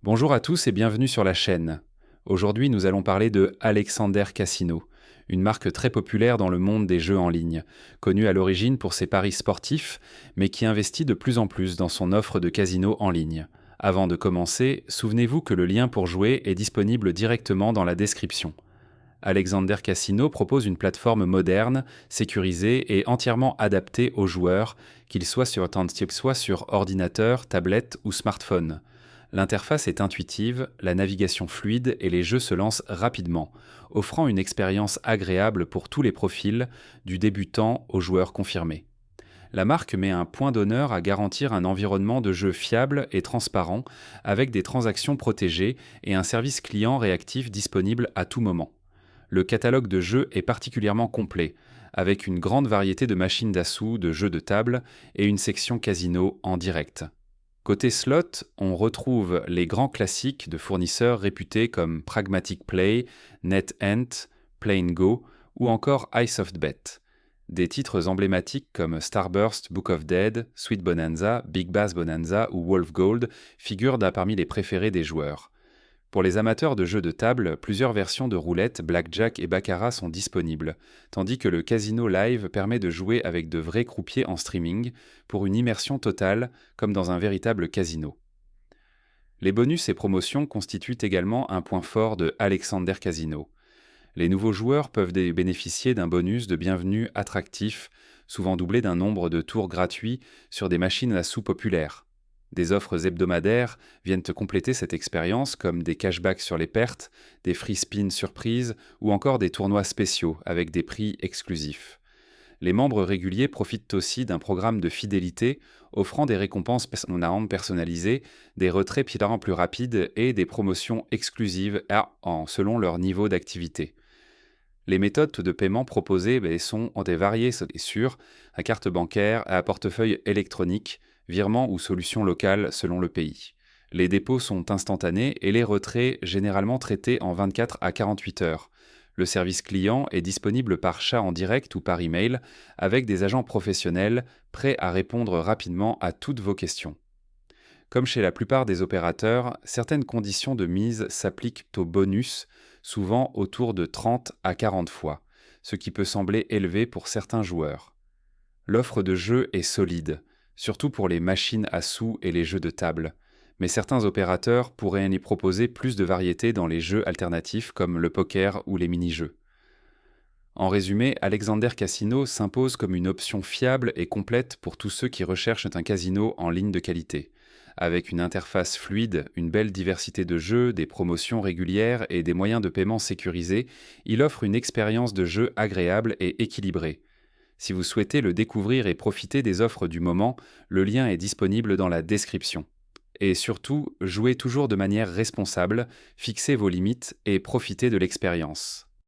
Bonjour à tous et bienvenue sur la chaîne. Aujourd'hui, nous allons parler de Alexander Casino, une marque très populaire dans le monde des jeux en ligne, connue à l'origine pour ses paris sportifs, mais qui investit de plus en plus dans son offre de casino en ligne. Avant de commencer, souvenez-vous que le lien pour jouer est disponible directement dans la description. Alexander Casino propose une plateforme moderne, sécurisée et entièrement adaptée aux joueurs, qu'ils soient sur ordinateur, tablette ou smartphone. L'interface est intuitive, la navigation fluide et les jeux se lancent rapidement, offrant une expérience agréable pour tous les profils, du débutant au joueur confirmé. La marque met un point d'honneur à garantir un environnement de jeu fiable et transparent, avec des transactions protégées et un service client réactif disponible à tout moment. Le catalogue de jeux est particulièrement complet, avec une grande variété de machines d'assaut, de jeux de table et une section casino en direct. Côté slot, on retrouve les grands classiques de fournisseurs réputés comme Pragmatic Play, NetEnt, Play & Go ou encore iSoftBet. Des titres emblématiques comme Starburst, Book of Dead, Sweet Bonanza, Big Bass Bonanza ou Wolf Gold figurent parmi les préférés des joueurs. Pour les amateurs de jeux de table, plusieurs versions de roulette, blackjack et baccarat sont disponibles, tandis que le casino live permet de jouer avec de vrais croupiers en streaming pour une immersion totale, comme dans un véritable casino. Les bonus et promotions constituent également un point fort de Alexander Casino. Les nouveaux joueurs peuvent bénéficier d'un bonus de bienvenue attractif, souvent doublé d'un nombre de tours gratuits sur des machines à sous populaires. Des offres hebdomadaires viennent compléter cette expérience, comme des cashbacks sur les pertes, des free spins surprises ou encore des tournois spéciaux avec des prix exclusifs. Les membres réguliers profitent aussi d'un programme de fidélité offrant des récompenses personnalisées, des retraits plus rapides et des promotions exclusives selon leur niveau d'activité. Les méthodes de paiement proposées sont variées et sûres, à carte bancaire, à portefeuille électronique, virement ou solution locale selon le pays. Les dépôts sont instantanés et les retraits généralement traités en 24 à 48 heures. Le service client est disponible par chat en direct ou par email, avec des agents professionnels prêts à répondre rapidement à toutes vos questions. Comme chez la plupart des opérateurs, certaines conditions de mise s'appliquent aux bonus, souvent autour de 30 à 40 fois, ce qui peut sembler élevé pour certains joueurs. L'offre de jeu est solide, surtout pour les machines à sous et les jeux de table, mais certains opérateurs pourraient y proposer plus de variété dans les jeux alternatifs comme le poker ou les mini-jeux. En résumé, Alexander Casino s'impose comme une option fiable et complète pour tous ceux qui recherchent un casino en ligne de qualité. Avec une interface fluide, une belle diversité de jeux, des promotions régulières et des moyens de paiement sécurisés, il offre une expérience de jeu agréable et équilibrée. Si vous souhaitez le découvrir et profiter des offres du moment, le lien est disponible dans la description. Et surtout, jouez toujours de manière responsable, fixez vos limites et profitez de l'expérience.